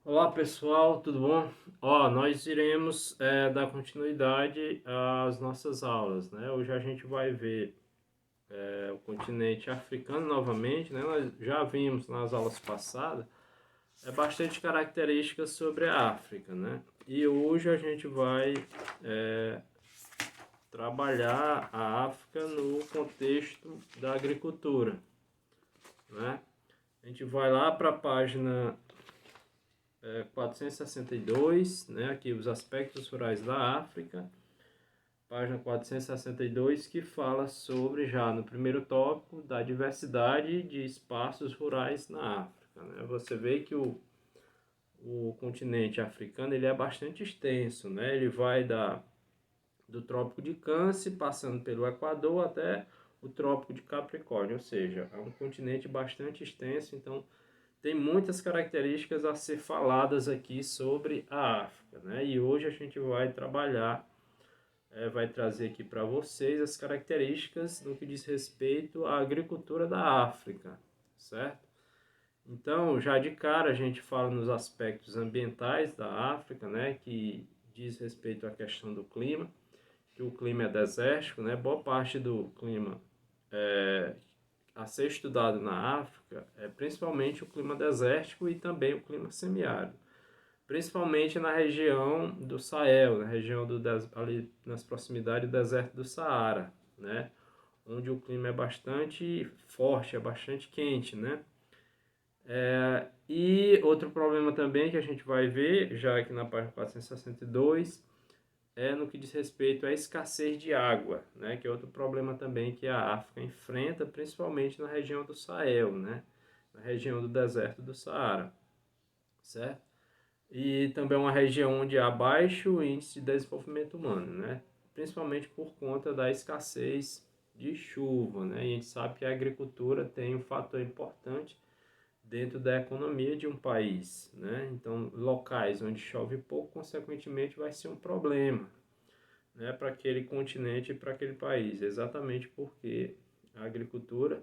Olá pessoal, tudo bom? Nós iremos dar continuidade às nossas aulas, né? Hoje a gente vai ver o continente africano novamente, né? Nós já vimos nas aulas passadas bastante características sobre a África, né? E hoje a gente vai é, trabalhar a África no contexto da agricultura, né? A gente vai lá para a página 462, né, aqui os aspectos rurais da África, página 462, que fala sobre, já no primeiro tópico, da diversidade de espaços rurais na África, né? Você vê que o continente africano ele é bastante extenso, né? Ele vai do Trópico de Câncer, passando pelo Equador até o Trópico de Capricórnio, ou seja, é um continente bastante extenso, então tem muitas características a ser faladas aqui sobre a África, né? E hoje a gente vai trabalhar, vai trazer aqui para vocês as características no que diz respeito à agricultura da África, certo? Então, já de cara a gente fala nos aspectos ambientais da África, né? Que diz respeito à questão do clima, que o clima é desértico, né? Boa parte do clima a ser estudado na África é principalmente o clima desértico e também o clima semiárido, principalmente na região do Sahel, na região ali nas proximidades do deserto do Saara, né? Onde o clima é bastante forte, é bastante quente, né? E outro problema também que a gente vai ver, já aqui na página 462, é no que diz respeito à escassez de água, né? Que é outro problema também que a África enfrenta, principalmente na região do Sahel, né? Na região do deserto do Saara, certo? E também é uma região onde há baixo índice de desenvolvimento humano, né? Principalmente por conta da escassez de chuva, né? E a gente sabe que a agricultura tem um fator importante dentro da economia de um país, né? Então, locais onde chove pouco, consequentemente, vai ser um problema, né, para aquele continente e para aquele país, exatamente porque a agricultura,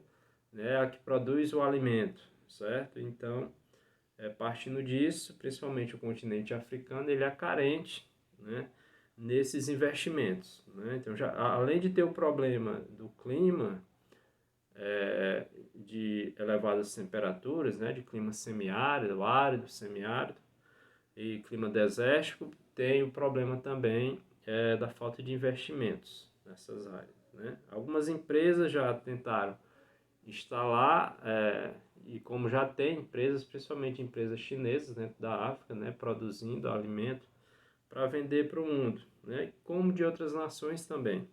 né, é a que produz o alimento, certo? Então, partindo disso, principalmente o continente africano, ele é carente, né, nesses investimentos, né? Então, já, além de ter o problema do clima, de elevadas temperaturas, né, de clima semiárido, árido, semiárido e clima desértico, tem o problema também da falta de investimentos nessas áreas, né? Algumas empresas já tentaram instalar, e como já tem empresas, principalmente empresas chinesas dentro da África, né, produzindo alimento para vender para o mundo, né, como de outras nações também,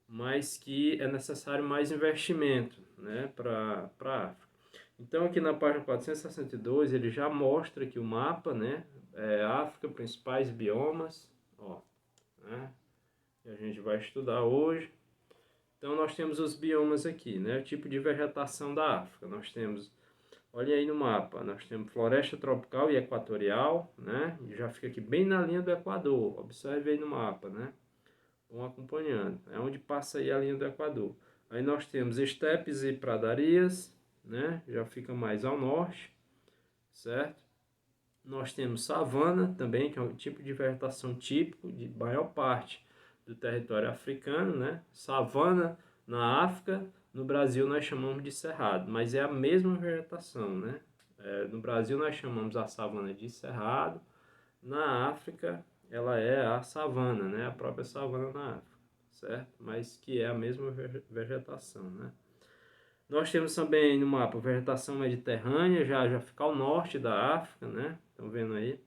mas que é necessário mais investimento, né, para a África. Então aqui na página 462 ele já mostra aqui o mapa, né, África, principais biomas, ó, né, que a gente vai estudar hoje. Então nós temos os biomas aqui, né, o tipo de vegetação da África. Nós temos, olha aí no mapa, nós temos floresta tropical e equatorial, né, e já fica aqui bem na linha do Equador. Observe aí no mapa, né? Vão acompanhando. É onde passa aí a linha do Equador. Aí nós temos estepes e pradarias, né? Já fica mais ao norte, certo? Nós temos savana também, que é um tipo de vegetação típico de maior parte do território africano, né? Savana na África, no Brasil nós chamamos de cerrado, mas é a mesma vegetação, né? No Brasil nós chamamos a savana de cerrado, na África ela é a savana, né? A própria savana na África, certo? Mas que é a mesma vegetação, né? Nós temos também no mapa vegetação mediterrânea, já fica ao norte da África, né? Estão vendo aí?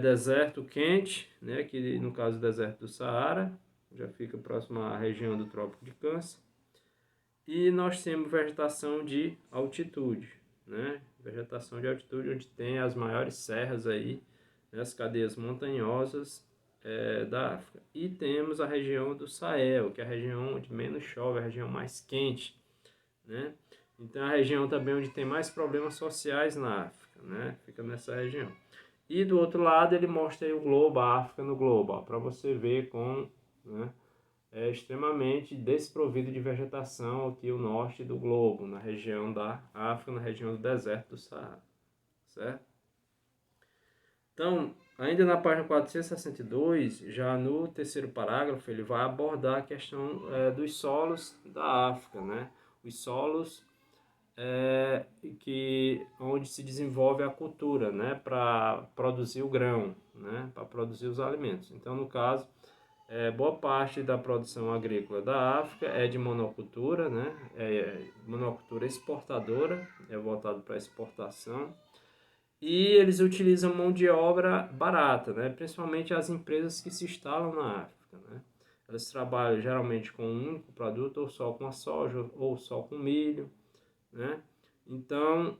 Deserto quente, né? Que no caso o deserto do Saara, já fica próximo à região do Trópico de Câncer. E nós temos vegetação de altitude, né? Vegetação de altitude, onde tem as maiores serras aí, né? As cadeias montanhosas da África. E temos a região do Sahel, que é a região onde menos chove, a região mais quente, né? Então, a região também onde tem mais problemas sociais na África, né? Fica nessa região. E do outro lado ele mostra aí o globo, a África no globo, para você ver como, né, é extremamente desprovido de vegetação aqui o norte do globo, na região da África, na região do deserto do Saara, certo? Então, ainda na página 462, já no terceiro parágrafo, ele vai abordar a questão dos solos da África, né? Os solos onde se desenvolve a cultura, né? Para produzir o grão, né? Para produzir os alimentos. Então, no caso, boa parte da produção agrícola da África é de monocultura, né? Monocultura exportadora, é voltado para exportação. E eles utilizam mão de obra barata, né? Principalmente as empresas que se instalam na África, né? Elas trabalham geralmente com um único produto, ou só com a soja, ou só com milho, né? Então,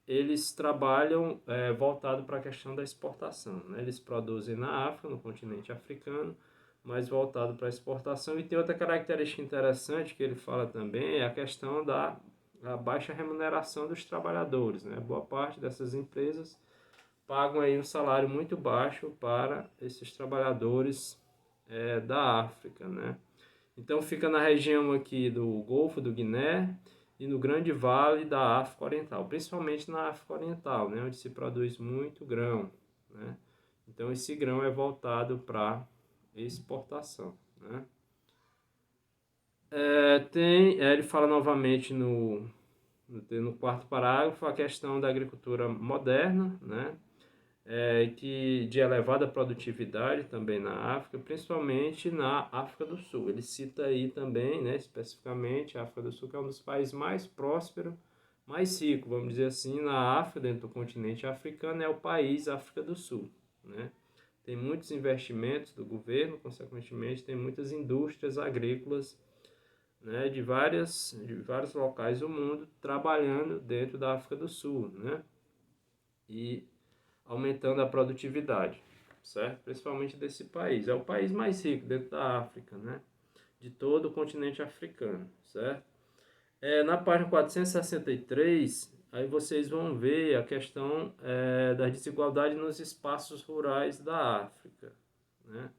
eles trabalham voltado para a questão da exportação, né? Eles produzem na África, no continente africano, mas voltado para a exportação. E tem outra característica interessante que ele fala também, é a questão da a baixa remuneração dos trabalhadores, né? Boa parte dessas empresas pagam aí um salário muito baixo para esses trabalhadores da África, né? Então fica na região aqui do Golfo do Guiné e no Grande Vale da África Oriental, principalmente na África Oriental, né? Onde se produz muito grão, né? Então esse grão é voltado para exportação, né? Ele fala novamente no quarto parágrafo a questão da agricultura moderna, né? De elevada produtividade também na África, principalmente na África do Sul. Ele cita aí também, né, especificamente, a África do Sul, que é um dos países mais prósperos, mais rico, vamos dizer assim, na África, dentro do continente africano, é o país África do Sul, né? Tem muitos investimentos do governo, consequentemente, tem muitas indústrias agrícolas, né, de vários locais do mundo trabalhando dentro da África do Sul, né, e aumentando a produtividade, certo? Principalmente desse país. É o país mais rico dentro da África, né, de todo o continente africano, certo? Na página 463, aí vocês vão ver a questão da desigualdade nos espaços rurais da África, né?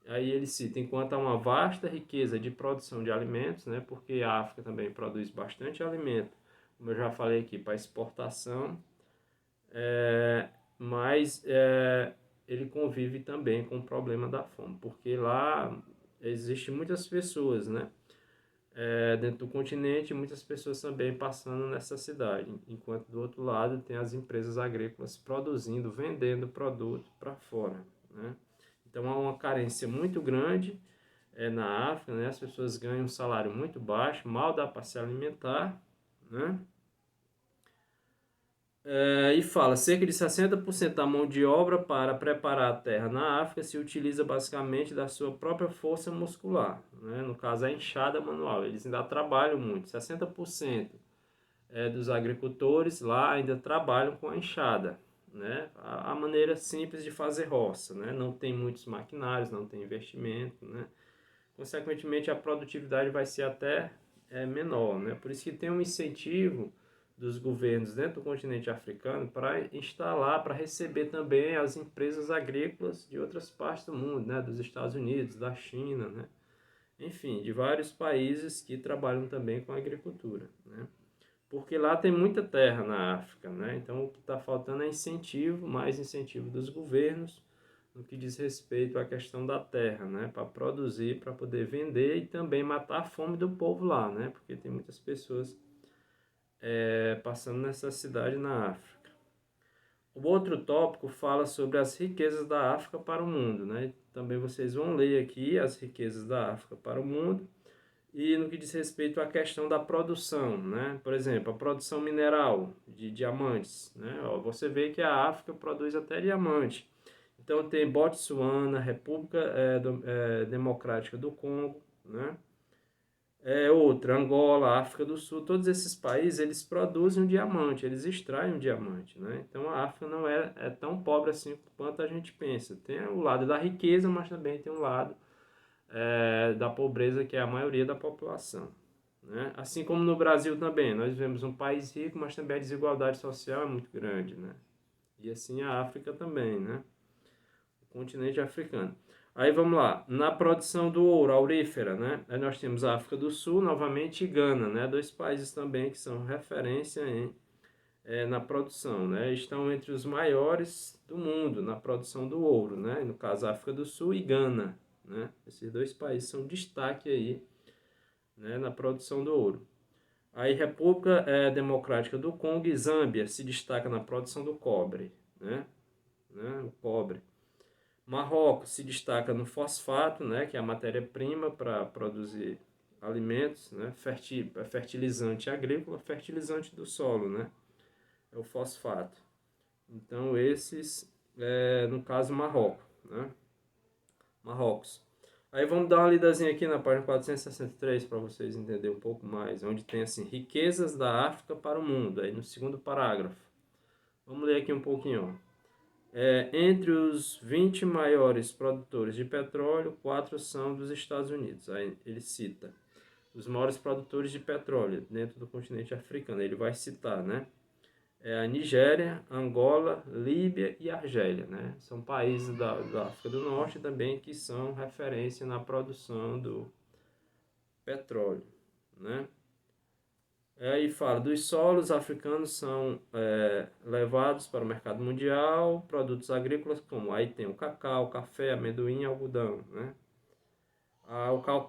Aí ele cita, enquanto há uma vasta riqueza de produção de alimentos, né, porque a África também produz bastante alimento, como eu já falei aqui, para exportação, mas ele convive também com o problema da fome, porque lá existem muitas pessoas, né, dentro do continente, muitas pessoas também passando nessa cidade, enquanto do outro lado tem as empresas agrícolas produzindo, vendendo produto para fora, né. Então há uma carência muito grande na África, né? As pessoas ganham um salário muito baixo, mal dá para se alimentar, né? E fala, cerca de 60% da mão de obra para preparar a terra na África se utiliza basicamente da sua própria força muscular, né? No caso, a enxada manual. Eles ainda trabalham muito, 60% dos agricultores lá ainda trabalham com a enxada, né? A maneira simples de fazer roça, né? Não tem muitos maquinários, não tem investimento, né? Consequentemente, a produtividade vai ser até menor, né? Por isso que tem um incentivo dos governos dentro do continente africano para instalar, para receber também as empresas agrícolas de outras partes do mundo, né? Dos Estados Unidos, da China, né? Enfim, de vários países que trabalham também com agricultura, né? Porque lá tem muita terra na África, né? Então o que está faltando é incentivo, mais incentivo dos governos no que diz respeito à questão da terra, né? Para produzir, para poder vender e também matar a fome do povo lá, né? Porque tem muitas pessoas passando necessidade na África. O outro tópico fala sobre as riquezas da África para o mundo, né? Também vocês vão ler aqui as riquezas da África para o mundo. E no que diz respeito à questão da produção, né? Por exemplo, a produção mineral de diamantes, né? Você vê que a África produz até diamante. Então tem Botsuana, República Democrática do Congo, né? Outra, Angola, África do Sul, todos esses países eles produzem um diamante, eles extraem um diamante, né? Então a África não é tão pobre assim quanto a gente pensa. Tem o lado da riqueza, mas também tem um lado da pobreza, que é a maioria da população, né? Assim como no Brasil também, nós vivemos um país rico, mas também a desigualdade social é muito grande, né? E assim a África também, né? O continente africano. Aí vamos lá, na produção do ouro, aurífera, né? Aí nós temos a África do Sul, novamente, e Gana, né? Dois países também que são referência em na produção, né? Estão entre os maiores do mundo na produção do ouro, né? No caso, África do Sul e Gana, né? Esses dois países são destaque aí, né, na produção do ouro. Aí, República Democrática do Congo e Zâmbia se destaca na produção do cobre, né? O cobre. Marrocos se destaca no fosfato, né, que é a matéria-prima para produzir alimentos, né, fertilizante agrícola, fertilizante do solo, né, é o fosfato. Então, esses, no caso, Marrocos, né, Marrocos. Aí vamos dar uma lidazinha aqui na página 463 para vocês entenderem um pouco mais, onde tem assim, riquezas da África para o mundo, aí no segundo parágrafo. Vamos ler aqui um pouquinho, ó. Entre os 20 maiores produtores de petróleo, 4 são dos Estados Unidos. Aí ele cita os maiores produtores de petróleo dentro do continente africano. Ele vai citar, né? A Nigéria, Angola, Líbia e Argélia, né? São países da África do Norte também que são referência na produção do petróleo, né? Aí fala, dos solos africanos são levados para o mercado mundial, produtos agrícolas como, aí tem o cacau, café, amendoim e algodão, né?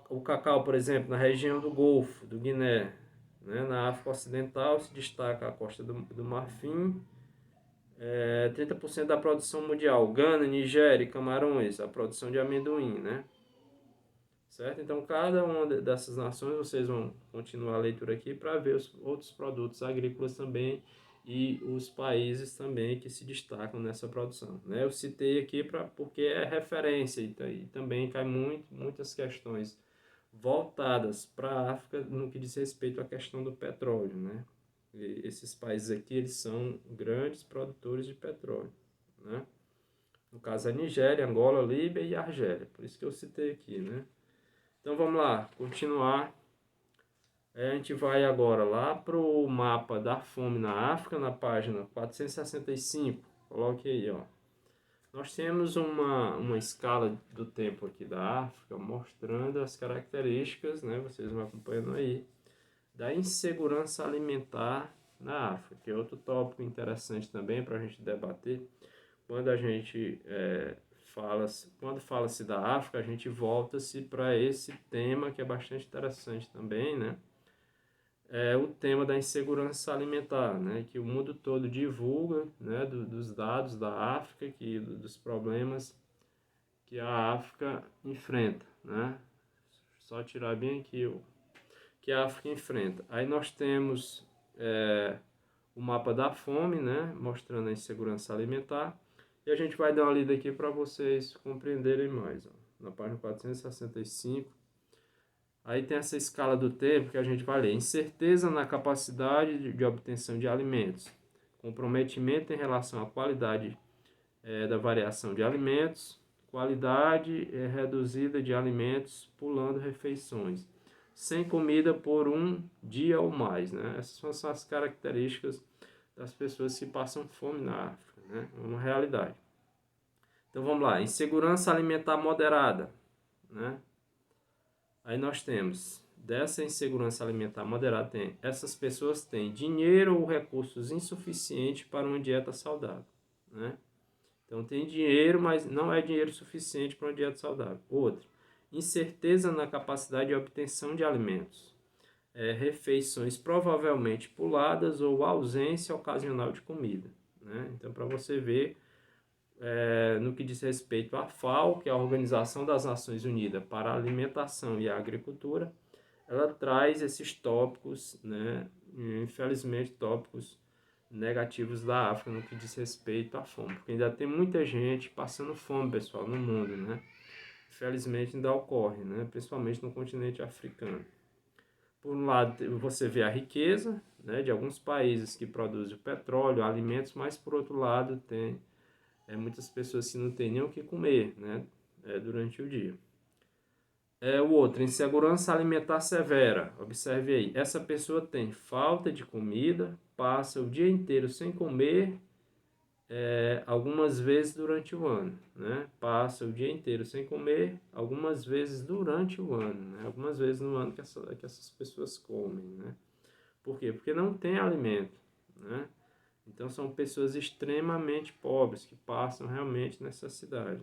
O cacau, por exemplo, na região do Golfo, do Guiné, né? Na África Ocidental se destaca a Costa do Marfim, 30% da produção mundial, Gana, Nigéria e Camarões, a produção de amendoim, né? Certo? Então, cada uma dessas nações, vocês vão continuar a leitura aqui para ver os outros produtos agrícolas também e os países também que se destacam nessa produção, né? Eu citei aqui porque é referência e também cai muitas questões voltadas para a África no que diz respeito à questão do petróleo, né? E esses países aqui, eles são grandes produtores de petróleo, né? No caso, a Nigéria, Angola, Líbia e Argélia, por isso que eu citei aqui, né? Então vamos lá, continuar. A gente vai agora lá para o mapa da fome na África, na página 465. Coloque aí, ó. Nós temos uma escala do tempo aqui da África mostrando as características, né? Vocês vão acompanhando aí, da insegurança alimentar na África, que é outro tópico interessante também para a gente debater. Quando a gente quando fala-se da África, a gente volta-se para esse tema que é bastante interessante também, né? É o tema da insegurança alimentar, né? Que o mundo todo divulga, né? Dos dados da África, dos problemas que a África enfrenta, né? Só tirar bem aqui o que a África enfrenta. Aí nós temos o mapa da fome, né? Mostrando a insegurança alimentar. E a gente vai dar uma lida aqui para vocês compreenderem mais. Ó. Na página 465. Aí tem essa escala do tempo que a gente vai ler. Incerteza na capacidade de obtenção de alimentos. Comprometimento em relação à qualidade da variação de alimentos. Qualidade reduzida de alimentos pulando refeições. Sem comida por um dia ou mais. Né? Essas são as características das pessoas que passam fome na África. Né? É uma realidade. Então vamos lá, insegurança alimentar moderada, né? Aí nós temos, dessa insegurança alimentar moderada, essas pessoas têm dinheiro ou recursos insuficientes para uma dieta saudável, né? Então tem dinheiro, mas não é dinheiro suficiente para uma dieta saudável. Outro, incerteza na capacidade de obtenção de alimentos. Refeições provavelmente puladas ou ausência ocasional de comida, né? Então para você ver no que diz respeito à FAO, que é a Organização das Nações Unidas para a Alimentação e a Agricultura, ela traz esses tópicos, né, infelizmente tópicos negativos da África no que diz respeito à fome, porque ainda tem muita gente passando fome, pessoal, no mundo, né? Infelizmente ainda ocorre, né, principalmente no continente africano. Por um lado, você vê a riqueza, né, de alguns países que produzem petróleo, alimentos, mas por outro lado tem muitas pessoas que não têm nem o que comer, né, durante o dia. O outro, insegurança alimentar severa. Observe aí, essa pessoa tem falta de comida, passa o dia inteiro sem comer, algumas vezes durante o ano, né? Passa o dia inteiro sem comer, algumas vezes durante o ano, né? Algumas vezes no ano que essas pessoas comem, né? Por quê? Porque não tem alimento, né? Então são pessoas extremamente pobres que passam realmente necessidade,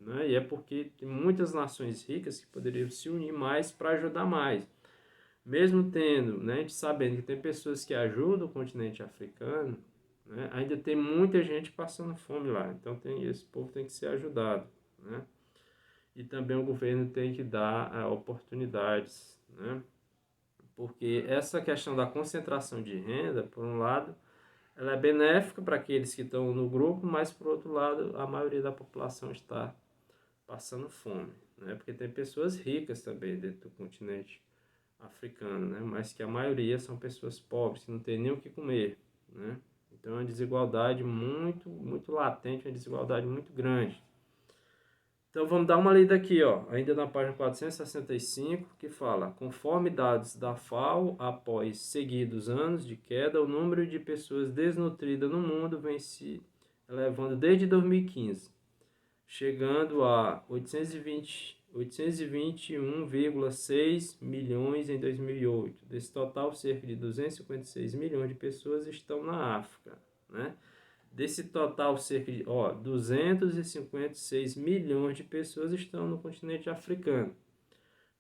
né? E é porque tem muitas nações ricas que poderiam se unir mais para ajudar mais. Mesmo tendo, né, a gente sabendo que tem pessoas que ajudam o continente africano, né, ainda tem muita gente passando fome lá. Então esse povo tem que ser ajudado, né? E também o governo tem que dar oportunidades, né? Porque essa questão da concentração de renda, por um lado, ela é benéfica para aqueles que estão no grupo, mas por outro lado, a maioria da população está passando fome, né? Porque tem pessoas ricas também dentro do continente africano, né? Mas que a maioria são pessoas pobres, que não tem nem o que comer, né? Então é uma desigualdade muito latente, uma desigualdade muito grande. Então vamos dar uma lida aqui, ó, ainda na página 465, que fala: conforme dados da FAO, após seguidos anos de queda, o número de pessoas desnutridas no mundo vem se elevando desde 2015, chegando a 821,6 milhões em 2008. Desse total, cerca de 256 milhões de pessoas estão na África, né? Desse total, cerca de 256 milhões de pessoas estão no continente africano,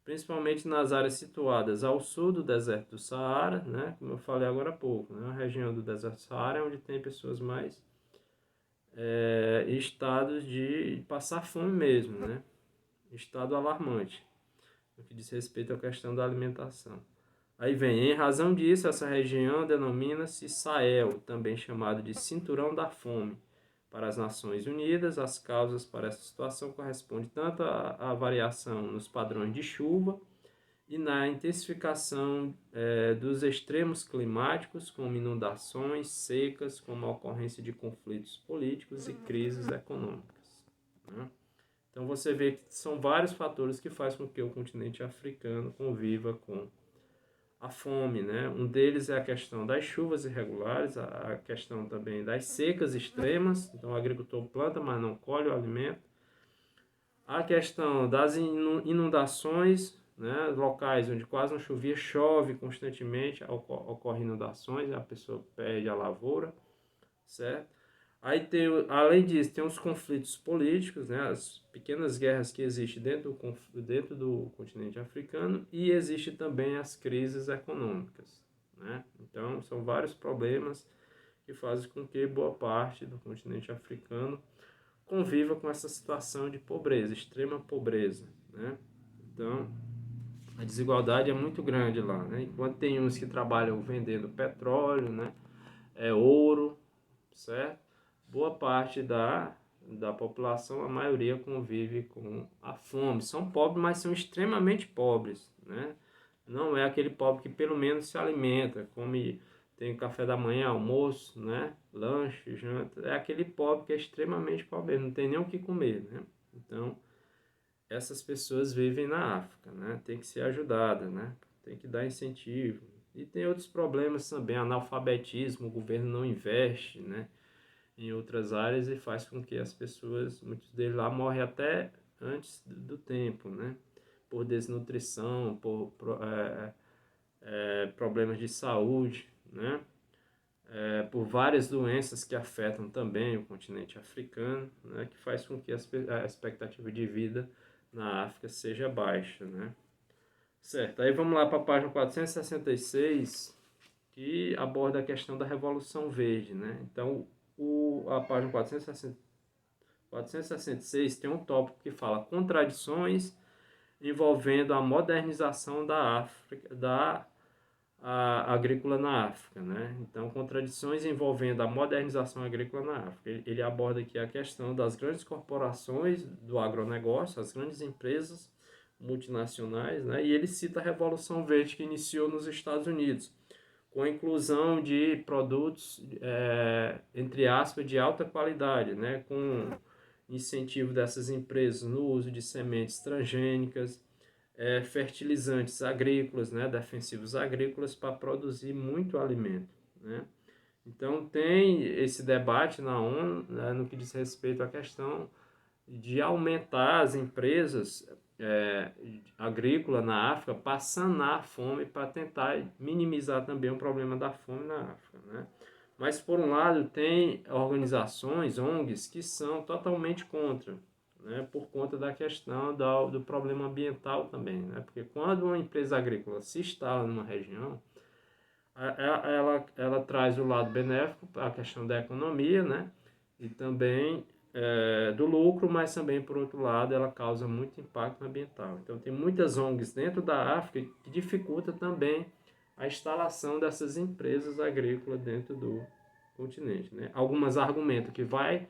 principalmente nas áreas situadas ao sul do deserto do Saara, né? Como eu falei agora há pouco, né? A região do deserto do Saara é onde tem pessoas mais em estados de passar fome mesmo, né? Estado alarmante, no que diz respeito à questão da alimentação. Aí vem, em razão disso, essa região denomina-se Sahel, também chamado de Cinturão da Fome. Para as Nações Unidas, as causas para essa situação correspondem tanto à variação nos padrões de chuva e na intensificação dos extremos climáticos, como inundações, secas, como a ocorrência de conflitos políticos e crises econômicas, né? Então você vê que são vários fatores que fazem com que o continente africano conviva com a fome, né? Um deles é a questão das chuvas irregulares, a questão também das secas extremas, então o agricultor planta, mas não colhe o alimento. A questão das inundações, né? Locais onde quase não chovia, chove constantemente, ocorrem inundações, a pessoa perde a lavoura, certo? Aí tem, além disso, tem os conflitos políticos, né, as pequenas guerras que existem dentro do continente africano, e existe também as crises econômicas, né? Então, são vários problemas que fazem com que boa parte do continente africano conviva com essa situação de pobreza, extrema pobreza, né? Então, a desigualdade é muito grande lá, né? Enquanto tem uns que trabalham vendendo petróleo, né, ouro, certo? Boa parte da população, a maioria convive com a fome. São pobres, mas são extremamente pobres, né? Não é aquele pobre que pelo menos se alimenta, come, tem café da manhã, almoço, né? Lanche, janta. É aquele pobre que é extremamente pobre, não tem nem o que comer, né? Então, essas pessoas vivem na África, né? Tem que ser ajudada, né? Tem que dar incentivo. E tem outros problemas também, analfabetismo, o governo não investe, né, em outras áreas e faz com que as pessoas, muitos deles lá morrem até antes do tempo, né? Por desnutrição, problemas de saúde, né? Por várias doenças que afetam também o continente africano, né? Que faz com que a expectativa de vida na África seja baixa, né? Certo, aí vamos lá para a página 466, que aborda a questão da Revolução Verde, né? Então, a página 466 tem um tópico que fala contradições envolvendo a modernização da África, agrícola na África, né? Então, contradições envolvendo a modernização agrícola na África. Ele aborda aqui a questão das grandes corporações do agronegócio, as grandes empresas multinacionais, né? E ele cita a Revolução Verde que iniciou nos Estados Unidos, com a inclusão de produtos, entre aspas, de alta qualidade, né? Com incentivo dessas empresas no uso de sementes transgênicas, fertilizantes agrícolas, né? Defensivos agrícolas para produzir muito alimento, né? Então tem esse debate na ONU, né, no que diz respeito à questão de aumentar as empresas agrícolas na África para sanar a fome, para tentar minimizar também o problema da fome na África, né? Mas, por um lado, tem organizações, ONGs, que são totalmente contra, né, por conta da questão do problema ambiental também, né, porque quando uma empresa agrícola se instala numa região, ela traz o lado benéfico, a questão da economia, né, e também do lucro, mas também, por outro lado, ela causa muito impacto ambiental. Então, tem muitas ONGs dentro da África que dificulta também a instalação dessas empresas agrícolas dentro do continente, né. Algumas argumentam que vai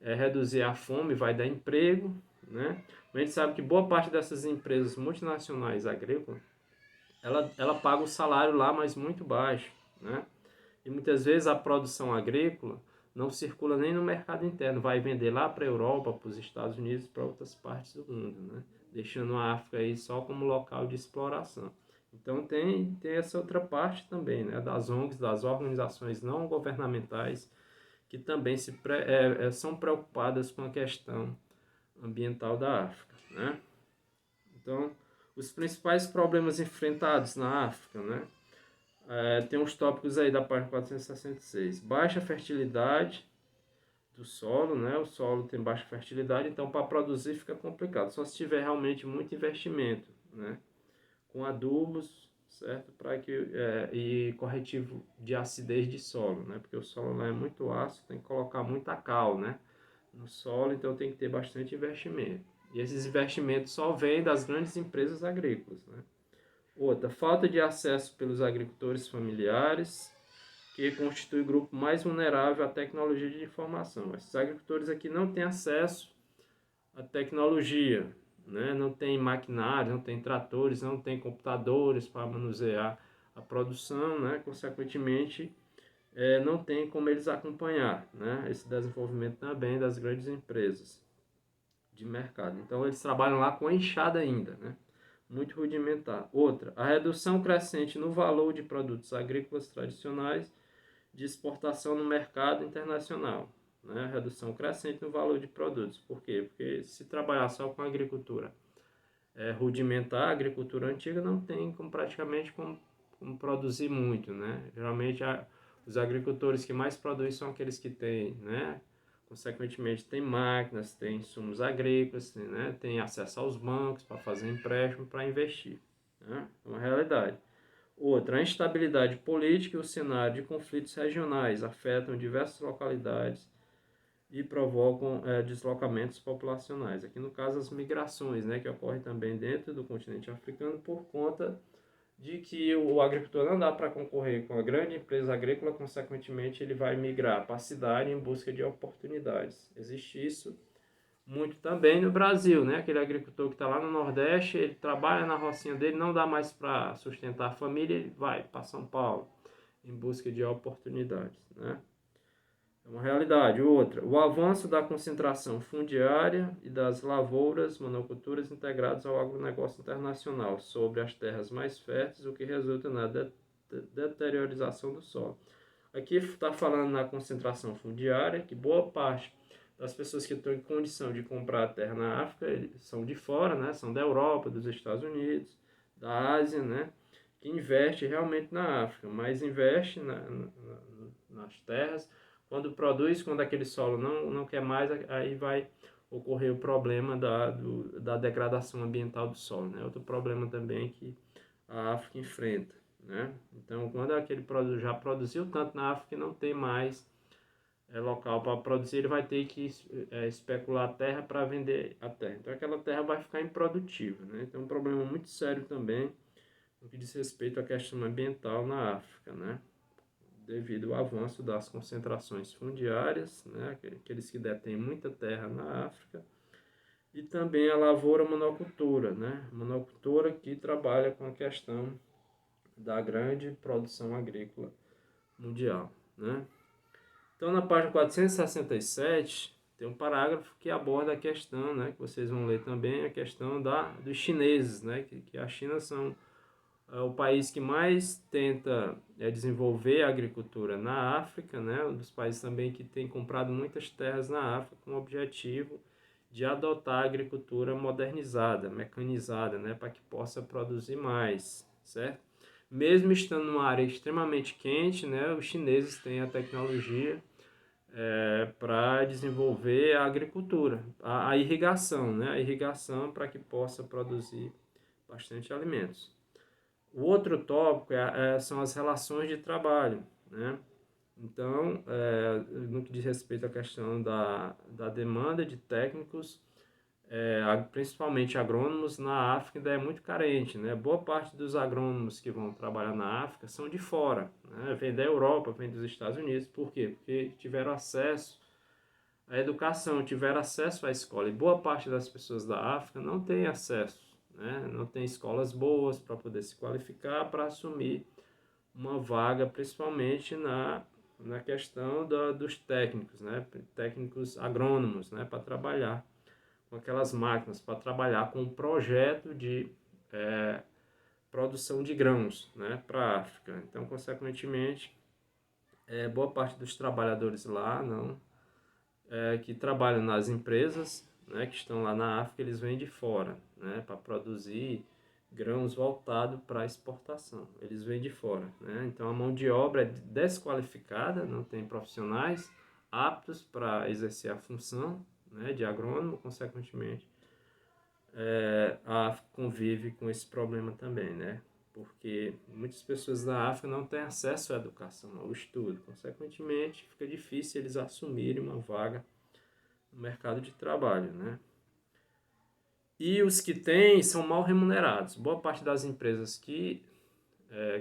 reduzir a fome, vai dar emprego, né, mas a gente sabe que boa parte dessas empresas multinacionais agrícolas ela paga o salário lá, mas muito baixo, né? E muitas vezes a produção agrícola não circula nem no mercado interno, vai vender lá para a Europa, para os Estados Unidos, para outras partes do mundo, né? Deixando a África aí só como local de exploração. Então tem essa outra parte também, né? Das ONGs, das organizações não governamentais, que também são preocupadas com a questão ambiental da África, né? Então, os principais problemas enfrentados na África, né? Tem uns tópicos aí da página 466. Baixa fertilidade do solo, né? O solo tem baixa fertilidade, então para produzir fica complicado. Só se tiver realmente muito investimento, né? Com adubos, certo? E corretivo de acidez de solo, né? Porque o solo lá é muito ácido, tem que colocar muita cal, né? No solo, então tem que ter bastante investimento. E esses investimentos só vêm das grandes empresas agrícolas, né? Outra, falta de acesso pelos agricultores familiares, que constitui o grupo mais vulnerável à tecnologia de informação. Esses agricultores aqui não têm acesso à tecnologia, né? Não tem maquinário, não tem tratores, não tem computadores para manusear a produção, né? Consequentemente, não tem como eles acompanhar, né? Esse desenvolvimento também das grandes empresas de mercado. Então, eles trabalham lá com a enxada ainda, né? Muito rudimentar. Outra, a redução crescente no valor de produtos agrícolas tradicionais de exportação no mercado internacional. Né? Redução crescente no valor de produtos. Por quê? Porque se trabalhar só com agricultura rudimentar, a agricultura antiga não tem praticamente como produzir muito. Né? Geralmente os agricultores que mais produzem são aqueles que têm, né? Consequentemente, tem máquinas, tem insumos agrícolas, tem acesso aos bancos para fazer empréstimo, para investir. Né? É uma realidade. Outra, a instabilidade política e o cenário de conflitos regionais afetam diversas localidades e provocam deslocamentos populacionais. Aqui no caso, as migrações, né, que ocorrem também dentro do continente africano por conta de que o agricultor não dá para concorrer com a grande empresa agrícola, consequentemente ele vai migrar para a cidade em busca de oportunidades. Existe isso muito também no Brasil, né? Aquele agricultor que está lá no Nordeste, ele trabalha na rocinha dele, não dá mais para sustentar a família, ele vai para São Paulo em busca de oportunidades, né? É uma realidade. Outra, o avanço da concentração fundiária e das lavouras, monoculturas integradas ao agronegócio internacional sobre as terras mais férteis, o que resulta na deteriorização do solo. Aqui está falando na concentração fundiária, que boa parte das pessoas que estão em condição de comprar a terra na África são de fora, né? São da Europa, dos Estados Unidos, da Ásia, né? Que investe realmente na África, mas investe nas terras. Quando aquele solo não quer mais, aí vai ocorrer o problema da degradação ambiental do solo, né? Outro problema também que a África enfrenta, né? Então, quando aquele produto já produziu tanto na África, não tem mais local para produzir, ele vai ter que especular a terra para vender a terra. Então, aquela terra vai ficar improdutiva, né? Então, é um problema muito sério também no que diz respeito à questão ambiental na África, né? Devido ao avanço das concentrações fundiárias, né? Aqueles que detêm muita terra na África, e também a lavoura monocultura, né? Monocultura que trabalha com a questão da grande produção agrícola mundial, né? Então, na página 467, tem um parágrafo que aborda a questão, né, que vocês vão ler também, a questão dos chineses, né, que a China são o país que mais tenta desenvolver a agricultura na África, né, um dos países também que tem comprado muitas terras na África com o objetivo de adotar a agricultura modernizada, mecanizada, né, para que possa produzir mais, certo? mesmo estando numa área extremamente quente, né, os chineses têm a tecnologia para desenvolver a agricultura, a irrigação, né, a irrigação para que possa produzir bastante alimentos. O outro tópico são as relações de trabalho, né? Então, no que diz respeito à questão da demanda de técnicos, principalmente agrônomos, na África ainda é muito carente, né? Boa parte dos agrônomos que vão trabalhar na África são de fora, né? Vem da Europa, vem dos Estados Unidos. Por quê? Porque tiveram acesso à educação, tiveram acesso à escola. E boa parte das pessoas da África não tem acesso, né? Não tem escolas boas para poder se qualificar para assumir uma vaga, principalmente na questão dos técnicos, né? Técnicos agrônomos, né? Para trabalhar com aquelas máquinas, para trabalhar com um projeto de produção de grãos, né? Para a África. Então, consequentemente, boa parte dos trabalhadores lá não que trabalham nas empresas, né, que estão lá na África, eles vêm de fora, né, para produzir grãos voltados para exportação. Eles vêm de fora, né? Então a mão de obra é desqualificada, não tem profissionais aptos para exercer a função, né, de agrônomo, consequentemente, a África convive com esse problema também, né? Porque muitas pessoas da África não têm acesso à educação, ao estudo. Consequentemente, fica difícil eles assumirem uma vaga no mercado de trabalho, né? E os que têm são mal remunerados. Boa parte das empresas que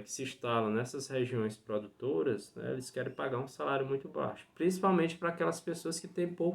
se instalam nessas regiões produtoras, né, eles querem pagar um salário muito baixo, principalmente para aquelas pessoas que têm pouco